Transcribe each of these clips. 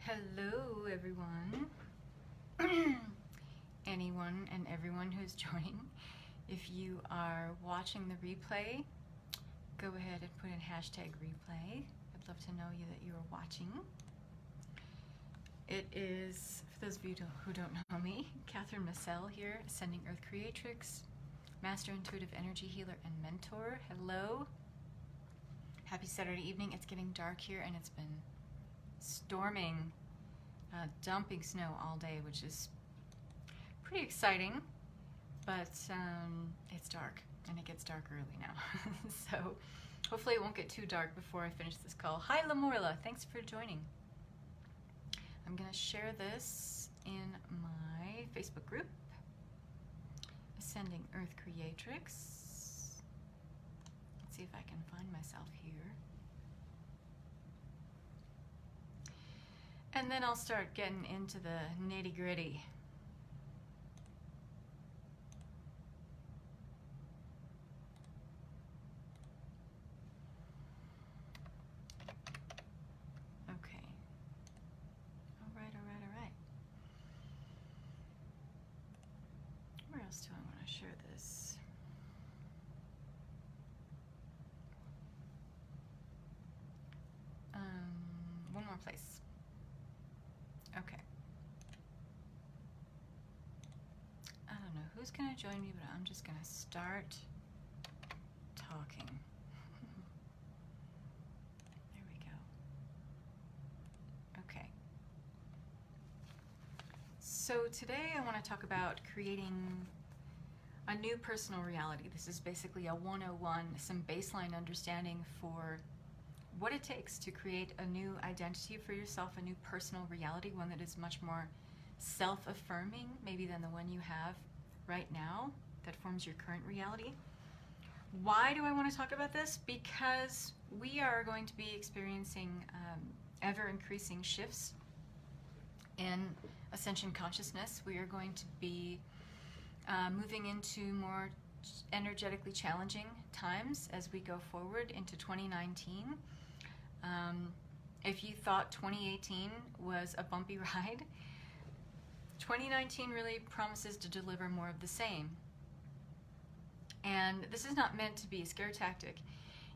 Hello, everyone. Anyone and everyone who's joining. If you are watching the replay, go ahead and put in hashtag replay. I'd love to know that you are watching. It is, for those of you who don't know me, Catherine Massell here, Ascending Earth Creatrix, Master Intuitive Energy Healer and Mentor. Hello. Happy Saturday evening. It's getting dark here and it's been storming, dumping snow all day, which is pretty exciting, but it's dark and it gets dark early now. So hopefully it won't get too dark before I finish this call. Hi Lamorla, thanks for joining. I'm gonna share this in my Facebook group, Ascending Earth Creatrix. Let's see if I can find myself here. And then I'll start getting into the nitty-gritty. Okay. All right. Where else do I want to share this? One more place. Okay. I don't know who's going to join me, but I'm just going to start talking. There we go. Okay. So today I want to talk about creating a new personal reality. This is basically a 101, some baseline understanding for what it takes to create a new identity for yourself, a new personal reality, one that is much more self-affirming maybe than the one you have right now that forms your current reality. Why do I want to talk about this? Because we are going to be experiencing ever-increasing shifts in Ascension consciousness. We are going to be moving into more energetically challenging times as we go forward into 2019. If you thought 2018 was a bumpy ride, 2019 really promises to deliver more of the same. And this is not meant to be a scare tactic.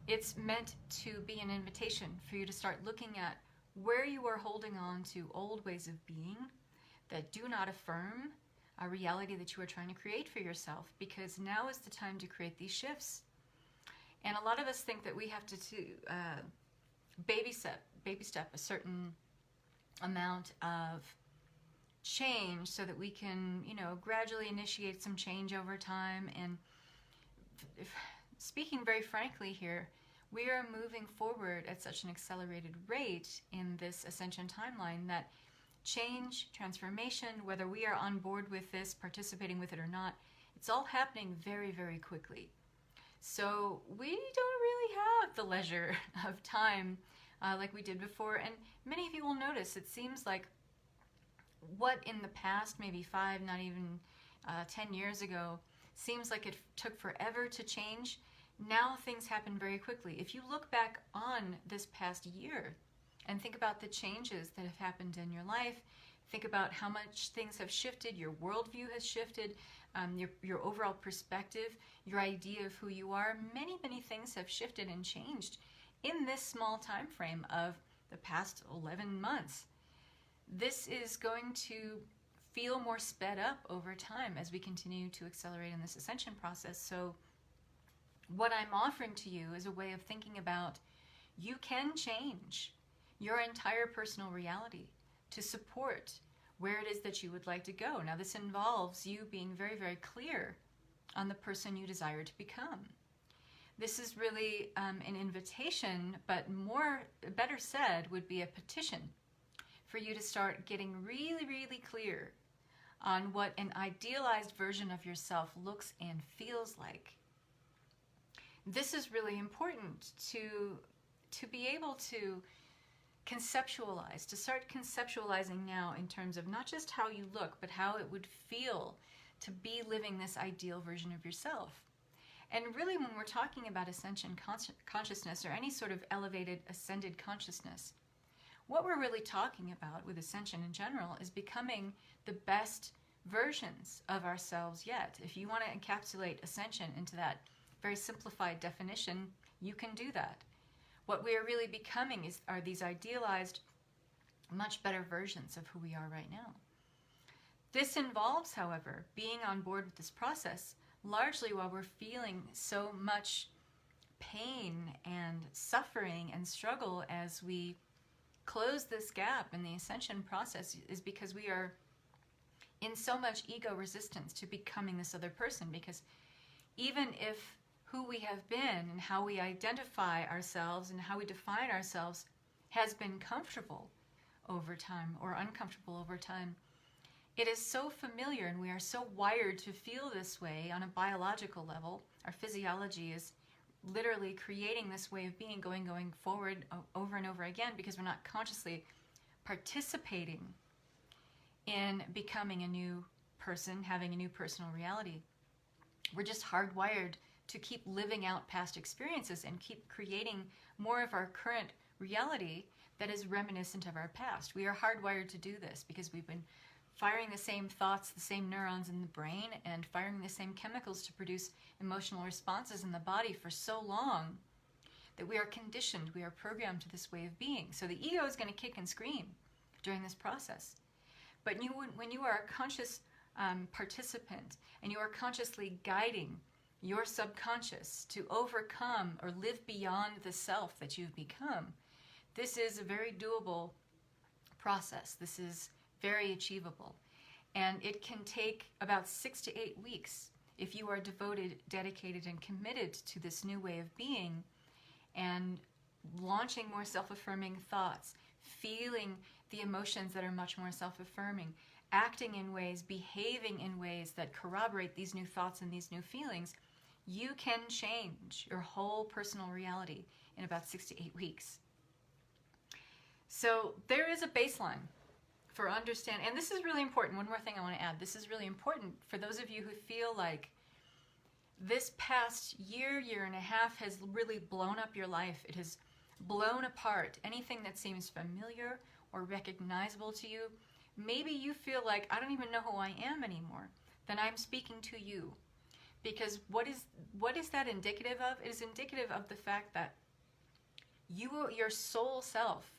It's meant to be an invitation for you to start looking at where you are holding on to old ways of being that do not affirm a reality that you are trying to create for yourself, because now is the time to create these shifts. And a lot of us think that we have to baby step a certain amount of change so that we can, gradually initiate some change over time. And speaking very frankly here, we are moving forward at such an accelerated rate in this ascension timeline that change, transformation, whether we are on board with this, participating with it or not, it's all happening very, very quickly. So we don't really have the leisure of time like we did before. And many of you will notice it seems like what in the past, maybe 5, not even 10 years ago, seems like it took forever to change. Now things happen very quickly. If you look back on this past year and think about the changes that have happened in your life, think about how much things have shifted, your worldview has shifted, your overall perspective, your idea of who you are, many things have shifted and changed in this small time frame of the past 11 months. This is going to feel more sped up over time as we continue to accelerate in this ascension process. So what I'm offering to you is a way of thinking about you can change your entire personal reality to support where it is that you would like to go. Now this involves you being very, very clear on the person you desire to become. This is really an invitation, but better said would be a petition for you to start getting really, really clear on what an idealized version of yourself looks and feels like. This is really important to be able to conceptualize, to start conceptualizing now in terms of not just how you look, but how it would feel to be living this ideal version of yourself. And really, when we're talking about ascension consciousness or any sort of elevated ascended consciousness, what we're really talking about with Ascension in general is becoming the best versions of ourselves yet. If you want to encapsulate Ascension into that very simplified definition, you can do that. What we are really becoming are these idealized, much better versions of who we are right now. This involves, however, being on board with this process, largely while we're feeling so much pain and suffering and struggle as we close this gap in the Ascension process, is because we are in so much ego resistance to becoming this other person. Because even if who we have been and how we identify ourselves and how we define ourselves has been comfortable over time or uncomfortable over time, it is so familiar, and we are so wired to feel this way on a biological level. Our physiology is literally creating this way of being, going forward over and over again, because we're not consciously participating in becoming a new person, having a new personal reality. We're just hardwired to keep living out past experiences and keep creating more of our current reality that is reminiscent of our past. We are hardwired to do this because we've been firing the same thoughts, the same neurons in the brain, and firing the same chemicals to produce emotional responses in the body for so long that we are conditioned, we are programmed to this way of being. So the ego is going to kick and scream during this process. But when you are a conscious participant and you are consciously guiding your subconscious to overcome or live beyond the self that you've become, this is a very doable process. This is very achievable. And it can take about 6 to 8 weeks if you are devoted, dedicated, and committed to this new way of being and launching more self-affirming thoughts, feeling the emotions that are much more self-affirming, acting in ways, behaving in ways that corroborate these new thoughts and these new feelings. You can change your whole personal reality in about 6 to 8 weeks. So there is a baseline for understanding, and this is really important. One more thing I want to add. This is really important for those of you who feel like this past year, year and a half has really blown up your life. It has blown apart anything that seems familiar or recognizable to you. Maybe you feel like, I don't even know who I am anymore. Then I'm speaking to you. Because what is that indicative of? It is indicative of the fact that your soul self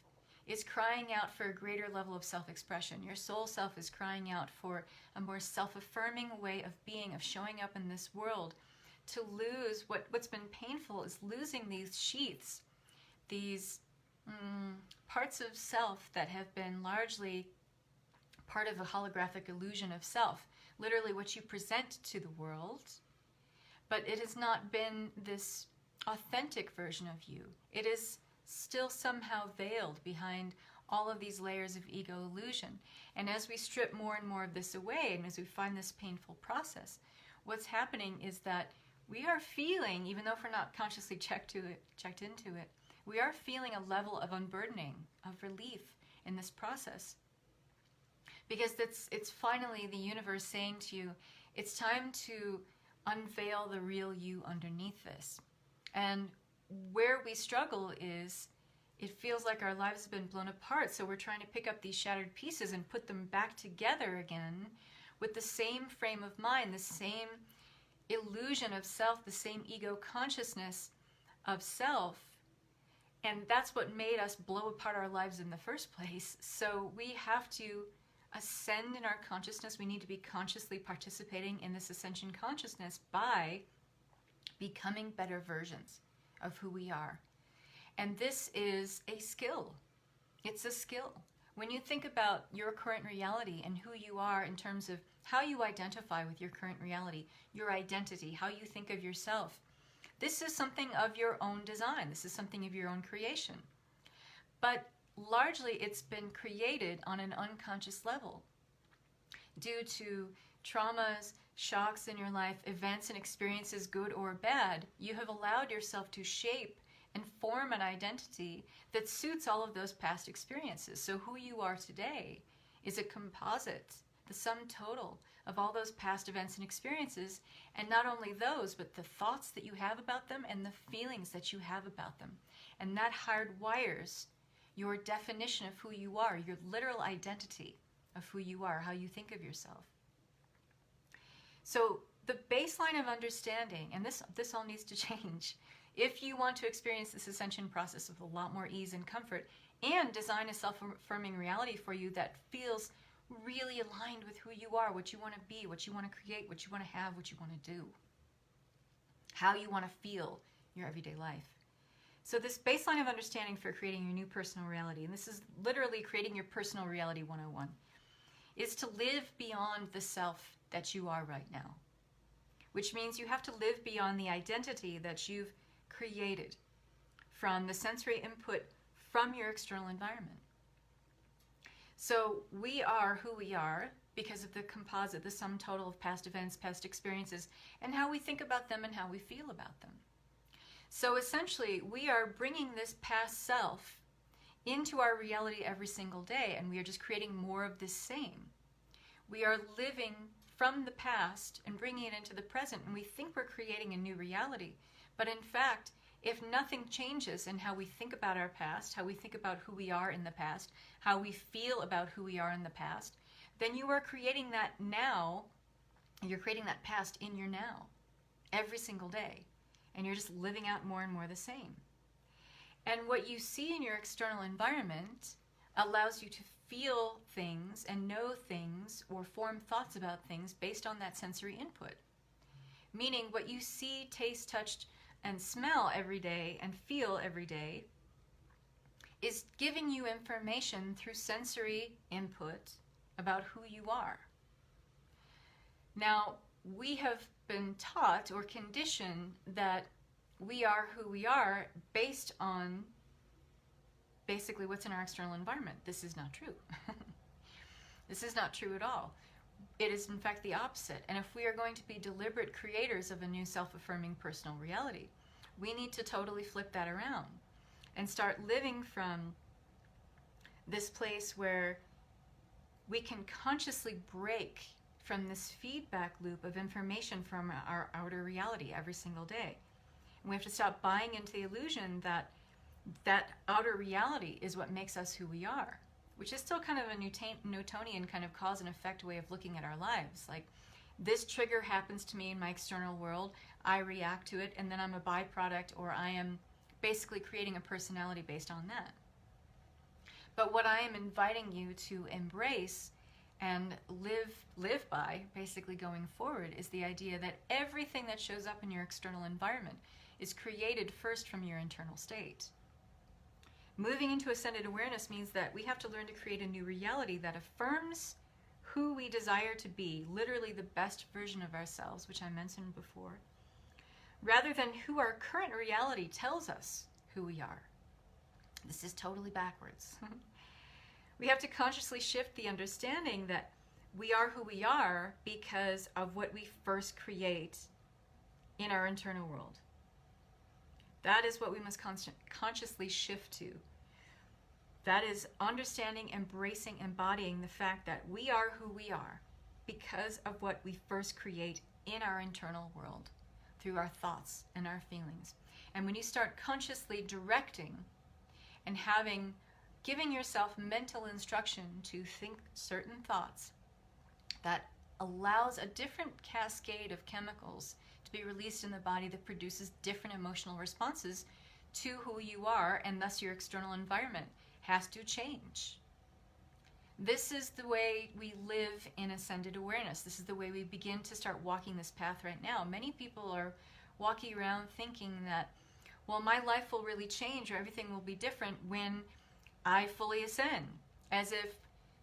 is crying out for a greater level of self-expression. Your soul self is crying out for a more self-affirming way of being, of showing up in this world. To lose, what's been painful is losing these sheaths, these parts of self that have been largely part of a holographic illusion of self. Literally what you present to the world, but it has not been this authentic version of you. It is still somehow veiled behind all of these layers of ego illusion. And as we strip more and more of this away, and as we find this painful process, what's happening is that we are feeling, even though if we're not consciously checked into it, we are feeling a level of unburdening, of relief in this process. Because it's finally the universe saying to you, it's time to unveil the real you underneath this. And where we struggle is, it feels like our lives have been blown apart, so we're trying to pick up these shattered pieces and put them back together again with the same frame of mind, the same illusion of self, the same ego consciousness of self. And that's what made us blow apart our lives in the first place. So we have to ascend in our consciousness. We need to be consciously participating in this ascension consciousness by becoming better versions of who we are. And this is a skill. It's a skill. When you think about your current reality and who you are in terms of how you identify with your current reality, your identity, how you think of yourself, this is something of your own design. This is something of your own creation. But largely it's been created on an unconscious level due to traumas, shocks in your life, events and experiences, good or bad. You have allowed yourself to shape and form an identity that suits all of those past experiences. So who you are today is a composite, the sum total of all those past events and experiences, and not only those, but the thoughts that you have about them and the feelings that you have about them. And that hardwires your definition of who you are, your literal identity of who you are, how you think of yourself. So the baseline of understanding, and this all needs to change, if you want to experience this ascension process with a lot more ease and comfort, and design a self-affirming reality for you that feels really aligned with who you are, what you want to be, what you want to create, what you want to have, what you want to do, how you want to feel your everyday life. So this baseline of understanding for creating your new personal reality, and this is literally creating your personal reality 101, is to live beyond the self that you are right now, which means you have to live beyond the identity that you've created from the sensory input from your external environment. So we are who we are because of the composite, the sum total of past events, past experiences, and how we think about them and how we feel about them. So essentially, we are bringing this past self into our reality every single day, and we are just creating more of the same. We are living from the past and bringing it into the present, and we think we're creating a new reality. But in fact, if nothing changes in how we think about our past, how we think about who we are in the past, how we feel about who we are in the past, then you are creating that now, you're creating that past in your now, every single day. And you're just living out more and more the same. And what you see in your external environment allows you to feel things and know things or form thoughts about things based on that sensory input. Meaning what you see, taste, touch, and smell every day and feel every day is giving you information through sensory input about who you are. Now, we have been taught or conditioned that we are who we are based on basically what's in our external environment. This is not true. This is not true at all. It is in fact the opposite. And if we are going to be deliberate creators of a new self-affirming personal reality, we need to totally flip that around and start living from this place where we can consciously break from this feedback loop of information from our outer reality every single day. And we have to stop buying into the illusion that that outer reality is what makes us who we are, which is still kind of a Newtonian kind of cause and effect way of looking at our lives. Like, this trigger happens to me in my external world, I react to it, and then I'm a byproduct, or I am basically creating a personality based on that. But what I am inviting you to embrace and live by, basically going forward, is the idea that everything that shows up in your external environment is created first from your internal state. Moving into ascended awareness means that we have to learn to create a new reality that affirms who we desire to be, literally the best version of ourselves, which I mentioned before, rather than who our current reality tells us who we are. This is totally backwards. We have to consciously shift the understanding that we are who we are because of what we first create in our internal world. That is what we must consciously shift to. That is understanding, embracing, embodying the fact that we are who we are because of what we first create in our internal world through our thoughts and our feelings. And when you start consciously directing and giving yourself mental instruction to think certain thoughts that allows a different cascade of chemicals to be released in the body that produces different emotional responses to who you are, and thus your external environment has to change. This is the way we live in ascended awareness. This is the way we begin to start walking this path right now. Many people are walking around thinking that, well, my life will really change or everything will be different when I fully ascend. As if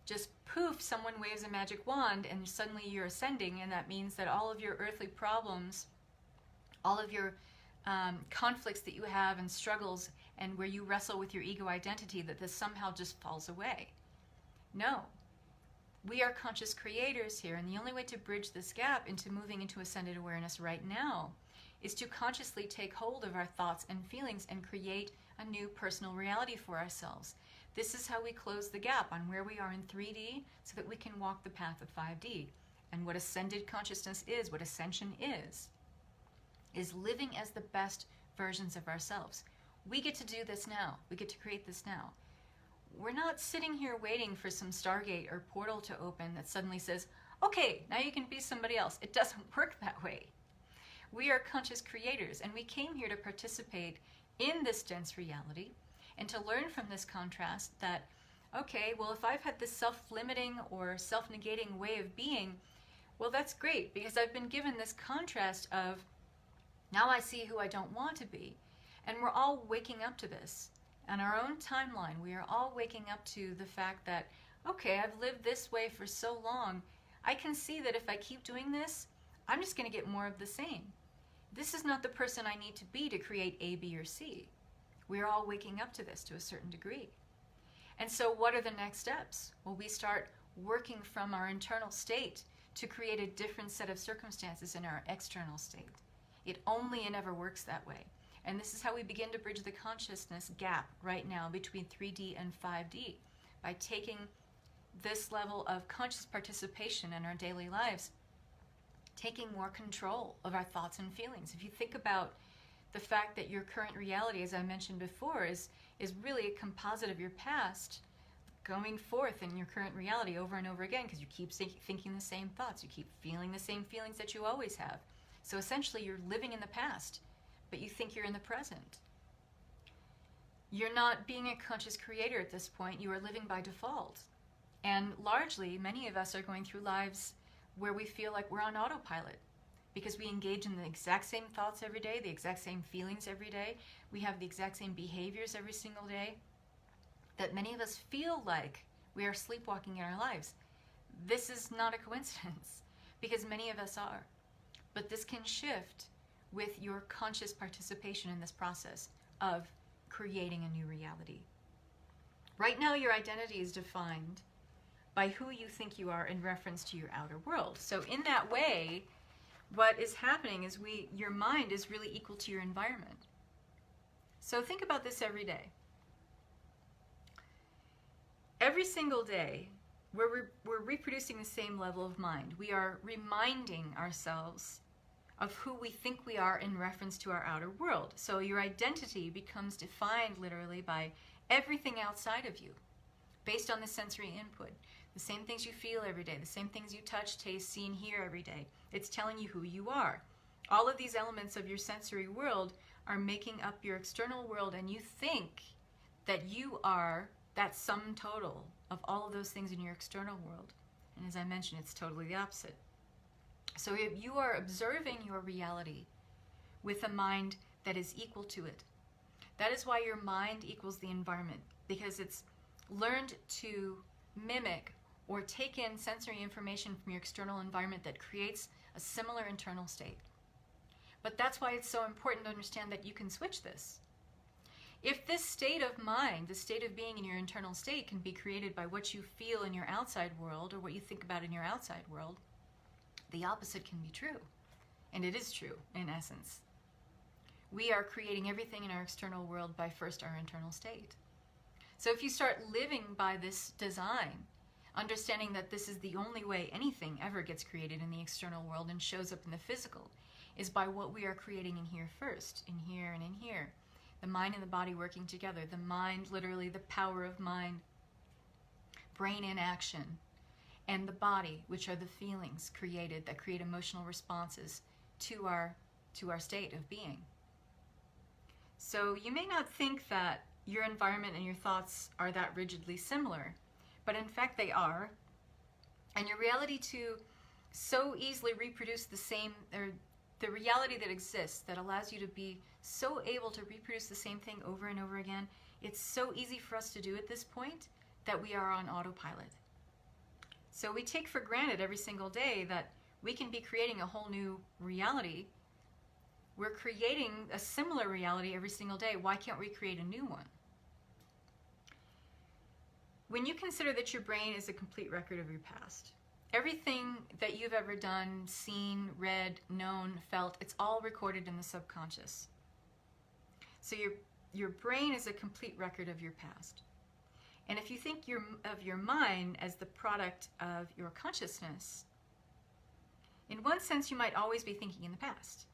just poof, someone waves a magic wand and suddenly you're ascending, and that means that all of your earthly problems, all of your conflicts that you have and struggles and where you wrestle with your ego identity, that this somehow just falls away. No. We are conscious creators here, and the only way to bridge this gap into moving into ascended awareness right now is to consciously take hold of our thoughts and feelings and create a new personal reality for ourselves. This is how we close the gap on where we are in 3D so that we can walk the path of 5D. And what ascended consciousness is, what ascension is living as the best versions of ourselves. We get to do this now. We get to create this now. we're not sitting here waiting for some stargate or portal to open that suddenly says, okay, now you can be somebody else. It doesn't work that way. We are conscious creators, and we came here to participate in this dense reality and to learn from this contrast that, okay, well, if I've had this self-limiting or self-negating way of being, well, that's great, because I've been given this contrast of, now I see who I don't want to be. And we're all waking up to this. On our own timeline, we are all waking up to the fact that, okay, I've lived this way for so long, I can see that if I keep doing this, I'm just going to get more of the same. This is not the person I need to be to create A, B, or C. We're all waking up to this to a certain degree. And so what are the next steps? Well, we start working from our internal state to create a different set of circumstances in our external state. It only and ever works that way. And this is how we begin to bridge the consciousness gap right now between 3D and 5D, by taking this level of conscious participation in our daily lives, taking more control of our thoughts and feelings. If you think about the fact that your current reality, as I mentioned before, is really a composite of your past going forth in your current reality over and over again, because you keep thinking the same thoughts, you keep feeling the same feelings that you always have. So essentially you're living in the past, but you think you're in the present. You're not being a conscious creator at this point, you are living by default. And largely, many of us are going through lives where we feel like we're on autopilot, because we engage in the exact same thoughts every day, the exact same feelings every day, we have the exact same behaviors every single day, that many of us feel like we are sleepwalking in our lives. This is not a coincidence, because many of us are. But this can shift with your conscious participation in this process of creating a new reality. Right now, your identity is defined by who you think you are in reference to your outer world. So in that way, what is happening is your mind is really equal to your environment. So think about this every day. Every single day, we're reproducing the same level of mind. We are reminding ourselves of who we think we are in reference to our outer world. So your identity becomes defined literally by everything outside of you, based on the sensory input. The same things you feel every day, the same things you touch, taste, see, and hear every day. It's telling you who you are. All of these elements of your sensory world are making up your external world, and you think that you are that sum total of all of those things in your external world. And as I mentioned, it's totally the opposite. So if you are observing your reality with a mind that is equal to it, that is why your mind equals the environment, because it's learned to mimic or take in sensory information from your external environment that creates a similar internal state. But that's why it's so important to understand that you can switch this. If this state of mind, the state of being in your internal state, can be created by what you feel in your outside world or what you think about in your outside world, the opposite can be true. And it is true, in essence. We are creating everything in our external world by first our internal state. So if you start living by this design, understanding that this is the only way anything ever gets created in the external world and shows up in the physical, is by what we are creating in here first, in here and in here. The mind and the body working together. The mind, literally the power of mind, brain in action, and the body, which are the feelings created that create emotional responses to our state of being. So you may not think that your environment and your thoughts are that rigidly similar, but in fact they are. And your reality to so easily reproduce the same, or the reality that exists that allows you to be so able to reproduce the same thing over and over again, it's so easy for us to do at this point that we are on autopilot. So we take for granted every single day that we can be creating a whole new reality. We're creating a similar reality every single day. Why can't we create a new one? When you consider that your brain is a complete record of your past, everything that you've ever done, seen, read, known, felt, it's all recorded in the subconscious. So your brain is a complete record of your past. And if you think of your mind as the product of your consciousness, in one sense you might always be thinking in the past.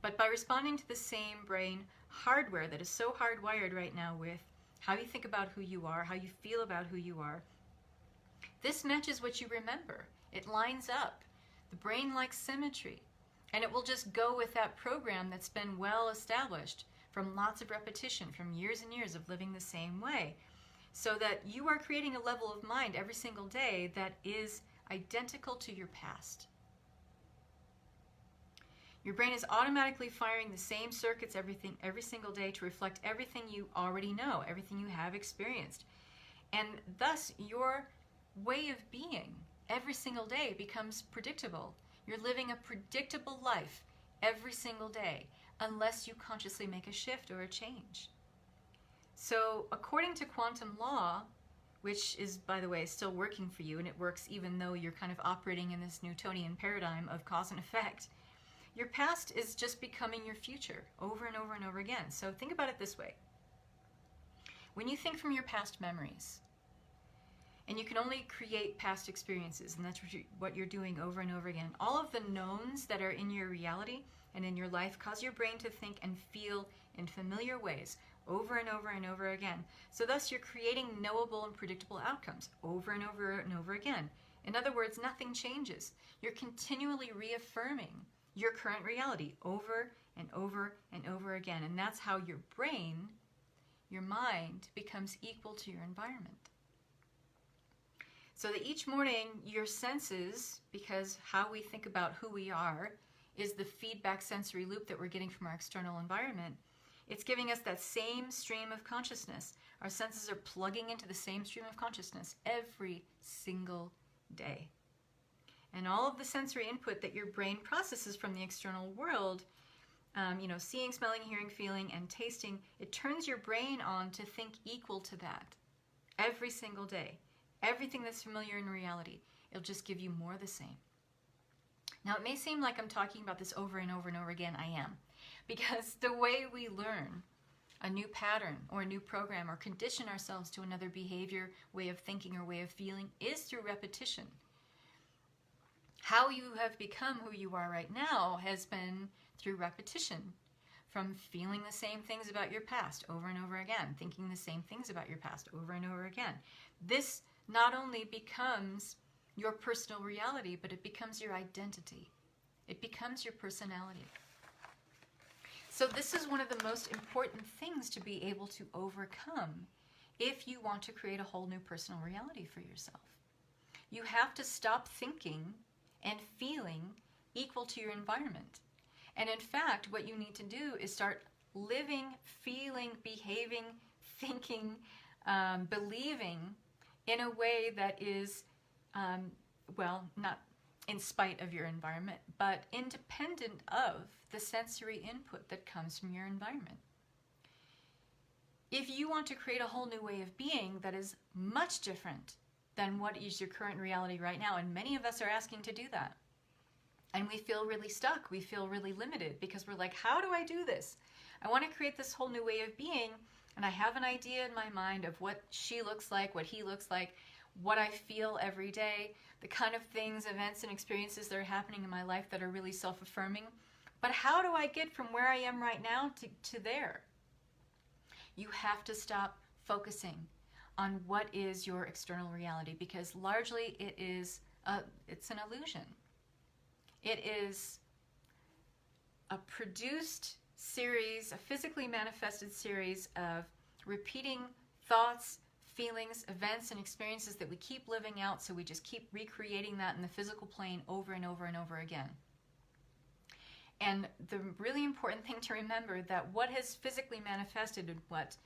But by responding to the same brain hardware that is so hardwired right now with how you think about who you are, how you feel about who you are. This matches what you remember. It lines up. The brain likes symmetry. And it will just go with that program that's been well established from lots of repetition, from years and years of living the same way. So that you are creating a level of mind every single day that is identical to your past. Your brain is automatically firing the same circuits every single day to reflect everything you already know, everything you have experienced. And thus, your way of being every single day becomes predictable. You're living a predictable life every single day, unless you consciously make a shift or a change. So, according to quantum law, which is, by the way, still working for you, and it works even though you're kind of operating in this Newtonian paradigm of cause and effect, your past is just becoming your future over and over and over again. So think about it this way. When you think from your past memories, and you can only create past experiences, and that's what you're doing over and over again, all of the knowns that are in your reality and in your life cause your brain to think and feel in familiar ways over and over and over again. So thus you're creating knowable and predictable outcomes over and over and over again. In other words, nothing changes. You're continually reaffirming your current reality over and over and over again. And that's how your brain, your mind, becomes equal to your environment. So that each morning your senses, because how we think about who we are is the feedback sensory loop that we're getting from our external environment, it's giving us that same stream of consciousness. Our senses are plugging into the same stream of consciousness every single day. And all of the sensory input that your brain processes from the external world, seeing, smelling, hearing, feeling, and tasting, it turns your brain on to think equal to that every single day. Everything that's familiar in reality, it'll just give you more of the same. Now, it may seem like I'm talking about this over and over and over again. I am. Because the way we learn a new pattern or a new program or condition ourselves to another behavior, way of thinking, or way of feeling is through repetition. How you have become who you are right now has been through repetition, from feeling the same things about your past over and over again, thinking the same things about your past over and over again. This not only becomes your personal reality, but it becomes your identity. It becomes your personality. So this is one of the most important things to be able to overcome if you want to create a whole new personal reality for yourself. You have to stop thinking and feeling equal to your environment. And in fact, what you need to do is start living, feeling, behaving, thinking, believing in a way that is, not in spite of your environment, but independent of the sensory input that comes from your environment. If you want to create a whole new way of being that is much different than what is your current reality right now, and many of us are asking to do that, and we feel really stuck, we feel really limited, because we're like, how do I do this? I want to create this whole new way of being, and I have an idea in my mind of what she looks like, what he looks like, what I feel every day, the kind of things, events, and experiences that are happening in my life that are really self-affirming. But how do I get from where I am right now to there? You have to stop focusing on what is your external reality, because largely it's an illusion. It is a produced series, a physically manifested series of repeating thoughts, feelings, events, and experiences that we keep living out, so we just keep recreating that in the physical plane over and over and over again. And the really important thing to remember, that what has physically manifested and what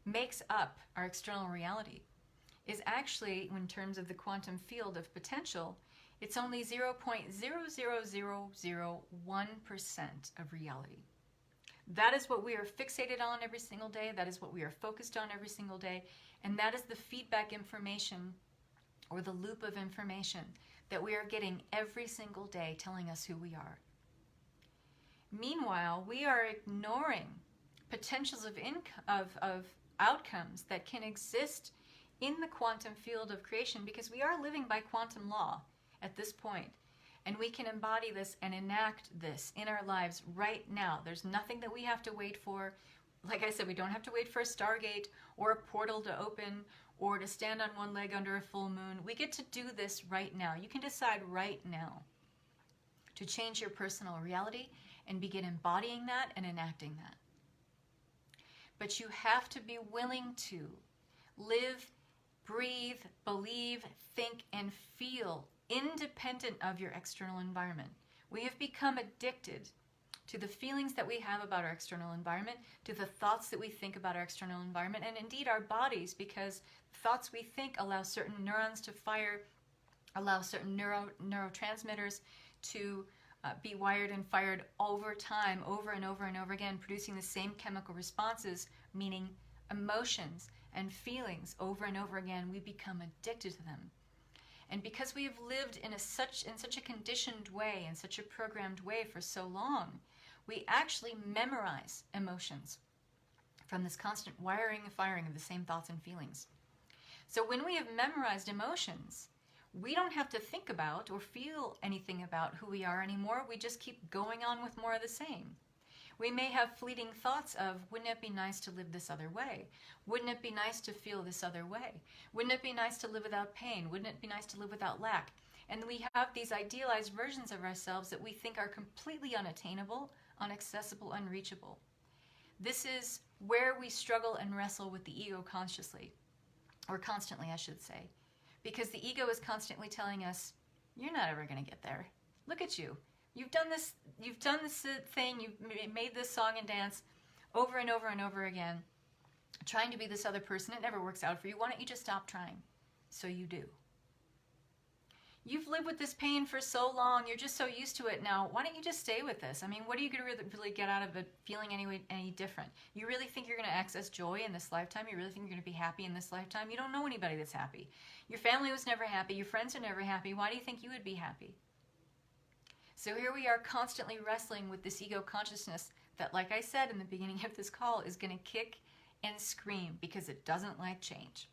makes up our external reality is actually, in terms of the quantum field of potential, it's only 0.00001% of reality. That is what we are fixated on every single day. That is what we are focused on every single day. And that is the feedback information, or the loop of information, that we are getting every single day telling us who we are. Meanwhile, we are ignoring potentials of outcomes that can exist in the quantum field of creation, because we are living by quantum law at this point. And we can embody this and enact this in our lives right now. There's nothing that we have to wait for. Like I said, we don't have to wait for a stargate or a portal to open or to stand on one leg under a full moon. We get to do this right now. You can decide right now to change your personal reality and begin embodying that and enacting that. But you have to be willing to live, breathe, believe, think, and feel independent of your external environment. We have become addicted to the feelings that we have about our external environment, to the thoughts that we think about our external environment, and indeed our bodies, because thoughts we think allow certain neurons to fire, allow certain neurotransmitters to be wired and fired over time, over and over and over again, producing the same chemical responses, meaning emotions and feelings over and over again. We become addicted to them. And because we have lived in such a conditioned way, in such a programmed way for so long, we actually memorize emotions from this constant wiring and firing of the same thoughts and feelings. So when we have memorized emotions, we don't have to think about or feel anything about who we are anymore. We just keep going on with more of the same. We may have fleeting thoughts of, wouldn't it be nice to live this other way? Wouldn't it be nice to feel this other way? Wouldn't it be nice to live without pain? Wouldn't it be nice to live without lack? And we have these idealized versions of ourselves that we think are completely unattainable, inaccessible, unreachable. This is where we struggle and wrestle with the ego consciously, or constantly, I should say. Because the ego is constantly telling us, you're not ever going to get there. Look at you. You've done this thing, you've made this song and dance over and over and over again, trying to be this other person. It never works out for you. Why don't you just stop trying? So you do. You've lived with this pain for so long. You're just so used to it now. Why don't you just stay with this? I mean, what are you going to really get out of it feeling any different? You really think you're going to access joy in this lifetime? You really think you're going to be happy in this lifetime? You don't know anybody that's happy. Your family was never happy. Your friends are never happy. Why do you think you would be happy? So here we are constantly wrestling with this ego consciousness that, like I said in the beginning of this call, is going to kick and scream because it doesn't like change.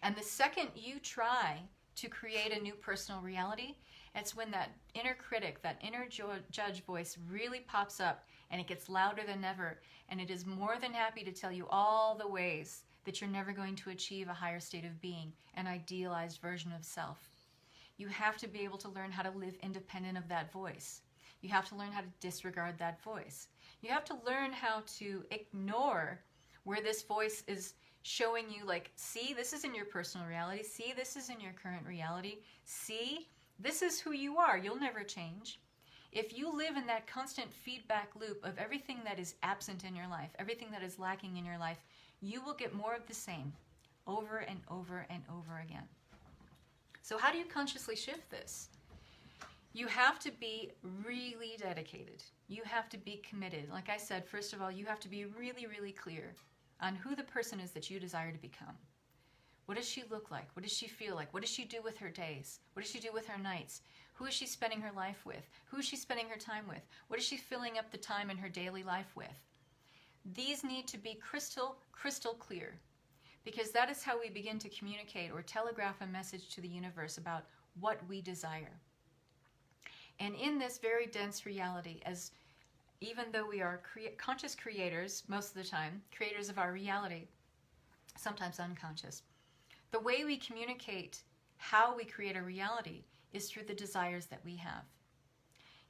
And the second you try to create a new personal reality, it's when that inner critic, that inner judge voice really pops up and it gets louder than ever, and it is more than happy to tell you all the ways that you're never going to achieve a higher state of being, an idealized version of self. You have to be able to learn how to live independent of that voice. You have to learn how to disregard that voice. You have to learn how to ignore where this voice is showing you, like, see, this is in your personal reality. See, this is in your current reality. See, this is who you are. You'll never change. If you live in that constant feedback loop of everything that is absent in your life, everything that is lacking in your life, you will get more of the same over and over and over again. So how do you consciously shift this? You have to be really dedicated. You have to be committed. Like I said, first of all, you have to be really, really clear on who the person is that you desire to become. What does she look like? What does she feel like? What does she do with her days? What does she do with her nights? Who is she spending her life with? Who is she spending her time with? What is she filling up the time in her daily life with? These need to be crystal clear, because that is how we begin to communicate or telegraph a message to the universe about what we desire. And in this very dense reality, as even though we are conscious creators most of the time, creators of our reality, sometimes unconscious, the way we communicate how we create a reality is through the desires that we have.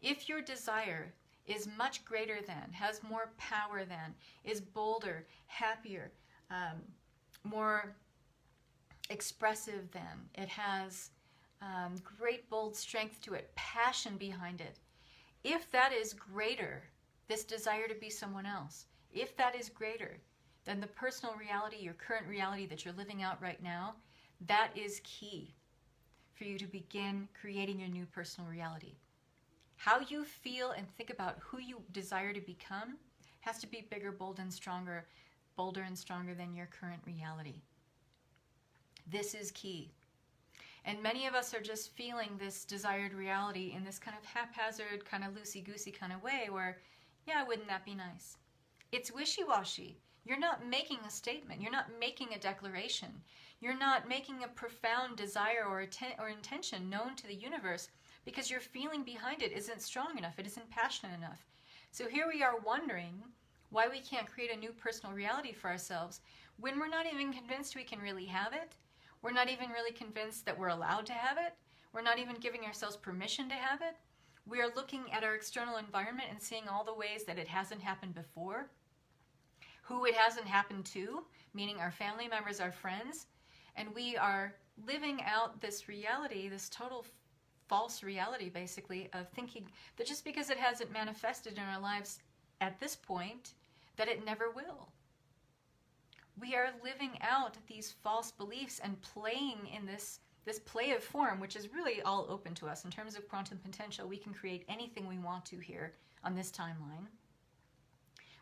If your desire is much greater than, has more power than, is bolder, happier, more expressive than, it has great bold strength to it, passion behind it. If that is greater, this desire to be someone else, if that is greater than the personal reality, your current reality that you're living out right now, that is key for you to begin creating your new personal reality. How you feel and think about who you desire to become has to be bigger, bolder and stronger than your current reality. This is key. And many of us are just feeling this desired reality in this kind of haphazard, kind of loosey-goosey kind of way where, yeah, wouldn't that be nice? It's wishy-washy. You're not making a statement. You're not making a declaration. You're not making a profound desire or intention known to the universe because your feeling behind it isn't strong enough. It isn't passionate enough. So here we are wondering why we can't create a new personal reality for ourselves when we're not even convinced we can really have it. We're not even really convinced that we're allowed to have it. We're not even giving ourselves permission to have it. We are looking at our external environment and seeing all the ways that it hasn't happened before, who it hasn't happened to, meaning our family members, our friends, and we are living out this reality, this total false reality, basically, of thinking that just because it hasn't manifested in our lives at this point, that it never will. We are living out these false beliefs and playing in this play of form, which is really all open to us. In terms of quantum potential, we can create anything we want to here on this timeline.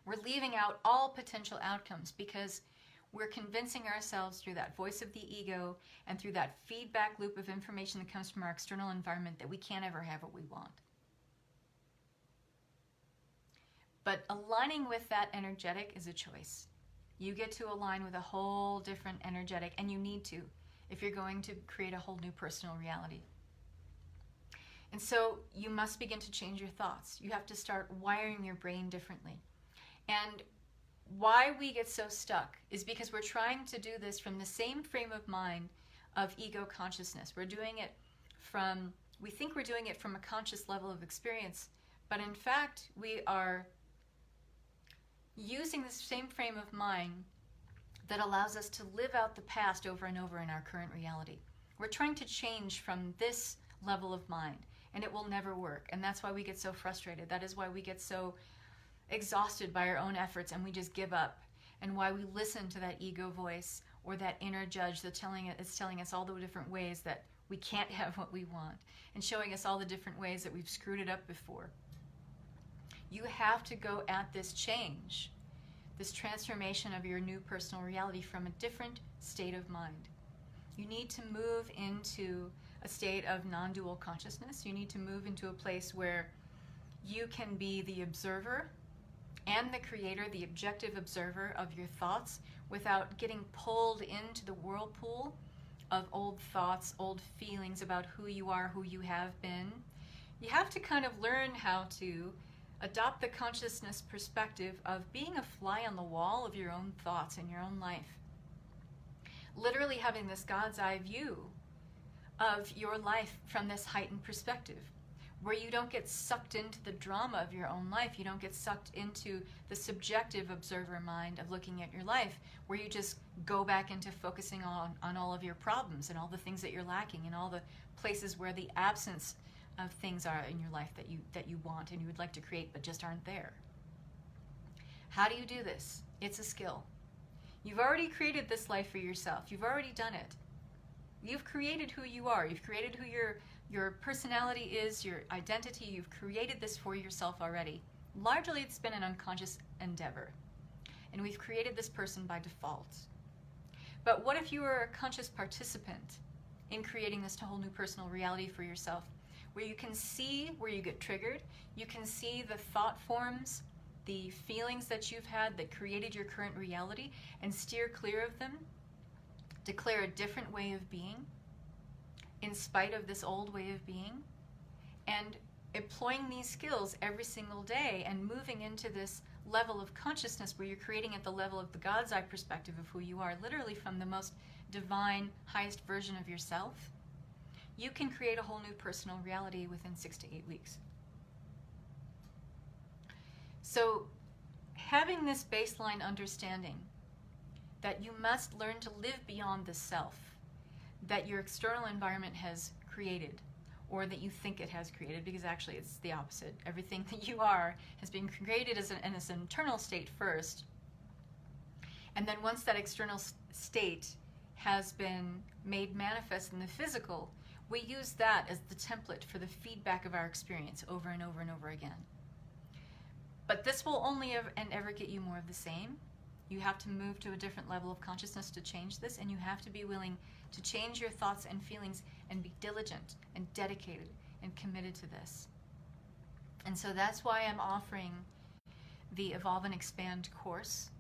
We're leaving out all potential outcomes because we're convincing ourselves through that voice of the ego and through that feedback loop of information that comes from our external environment that we can't ever have what we want. But aligning with that energetic is a choice. You get to align with a whole different energetic, and you need to, if you're going to create a whole new personal reality. And so you must begin to change your thoughts. You have to start wiring your brain differently. And why we get so stuck is because we're trying to do this from the same frame of mind of ego consciousness. We're doing it from, we think we're doing it from a conscious level of experience, but in fact, we are using the same frame of mind that allows us to live out the past over and over in our current reality. We're trying to change from this level of mind, and it will never work. And that's why we get so frustrated. That is why we get so exhausted by our own efforts and we just give up, and why we listen to that ego voice or that inner judge that's telling us all the different ways that we can't have what we want, and showing us all the different ways that we've screwed it up before. You have to go at this change, this transformation of your new personal reality from a different state of mind. You need to move into a state of non-dual consciousness. You need to move into a place where you can be the observer and the creator, the objective observer of your thoughts, without getting pulled into the whirlpool of old thoughts, old feelings about who you are, who you have been. You have to kind of learn how to adopt the consciousness perspective of being a fly on the wall of your own thoughts in your own life. Literally having this God's eye view of your life from this heightened perspective, where you don't get sucked into the drama of your own life. You don't get sucked into the subjective observer mind of looking at your life, where you just go back into focusing on all of your problems and all the things that you're lacking and all the places where the absence of things are in your life that you want and you would like to create but just aren't there. How do you do this? It's a skill. You've already created this life for yourself. You've already done it. You've created who you are. You've created who your personality is, your identity. You've created this for yourself already. Largely, it's been an unconscious endeavor. And we've created this person by default. But what if you were a conscious participant in creating this whole new personal reality for yourself, where you can see where you get triggered, you can see the thought forms, the feelings that you've had that created your current reality, and steer clear of them, declare a different way of being, in spite of this old way of being, and employing these skills every single day and moving into this level of consciousness where you're creating at the level of the God's eye perspective of who you are, literally from the most divine, highest version of yourself, you can create a whole new personal reality within 6 to 8 weeks. So having this baseline understanding that you must learn to live beyond the self that your external environment has created, or that you think it has created, because actually it's the opposite. Everything that you are has been created as an internal state first. And then once that external state has been made manifest in the physical, we use that as the template for the feedback of our experience over and over and over again. But this will only ever get you more of the same. You have to move to a different level of consciousness to change this, and you have to be willing to change your thoughts and feelings and be diligent and dedicated and committed to this. And so that's why I'm offering the Evolve and Expand course.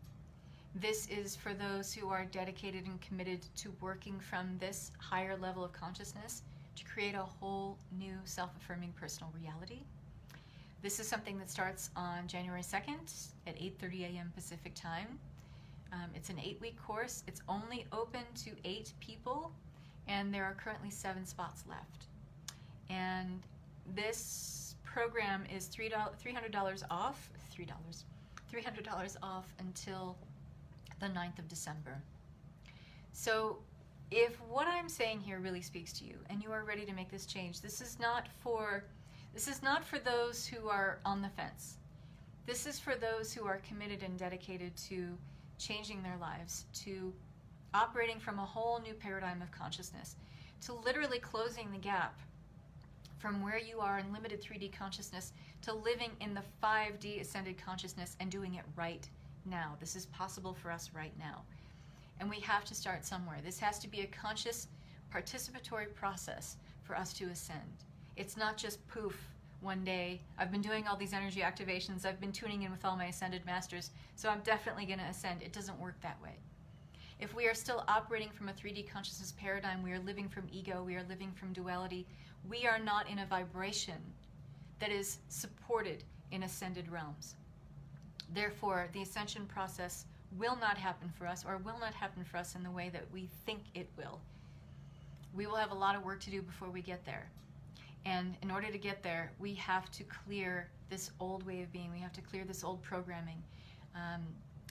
This is for those who are dedicated and committed to working from this higher level of consciousness to create a whole new self-affirming personal reality. This is something that starts on January 2nd at 8:30 a.m. Pacific time. It's an 8-week course. It's only open to 8 people, and there are currently 7 spots left. And this program is $300 off, $300 off until the 9th of December. So if what I'm saying here really speaks to you and you are ready to make this change, this is not for those who are on the fence. This is for those who are committed and dedicated to changing their lives, to operating from a whole new paradigm of consciousness, to literally closing the gap from where you are in limited 3D consciousness to living in the 5D ascended consciousness and doing it right now. This is possible for us right now. And we have to start somewhere. This has to be a conscious, participatory process for us to ascend. It's not just poof, one day, I've been doing all these energy activations, I've been tuning in with all my ascended masters, so I'm definitely going to ascend. It doesn't work that way. If we are still operating from a 3D consciousness paradigm, we are living from ego, we are living from duality, we are not in a vibration that is supported in ascended realms. Therefore, the ascension process will not happen for us, or will not happen for us in the way that we think it will. We will have a lot of work to do before we get there. And in order to get there, we have to clear this old way of being. We have to clear this old programming.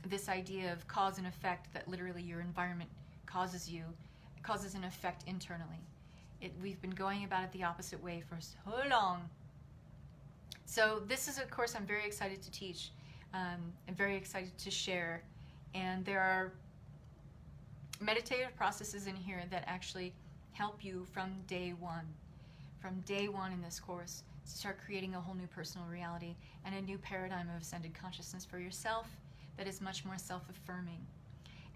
This idea of cause and effect, that literally your environment causes an effect internally. We've been going about it the opposite way for so long. So this is a course I'm very excited to teach. I'm very excited to share. And there are meditative processes in here that actually help you from day one. From day one in this course, to start creating a whole new personal reality and a new paradigm of ascended consciousness for yourself that is much more self-affirming.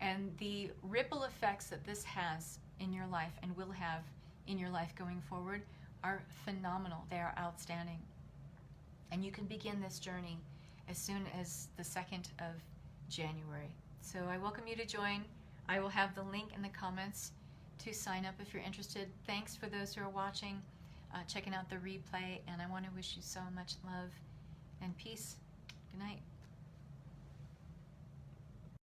And the ripple effects that this has in your life and will have in your life going forward are phenomenal. They are outstanding. And you can begin this journey as soon as the 2nd of January. So I welcome you to join. I will have the link in the comments to sign up if you're interested. Thanks for those who are watching, checking out the replay, and I want to wish you so much love and peace. Good night.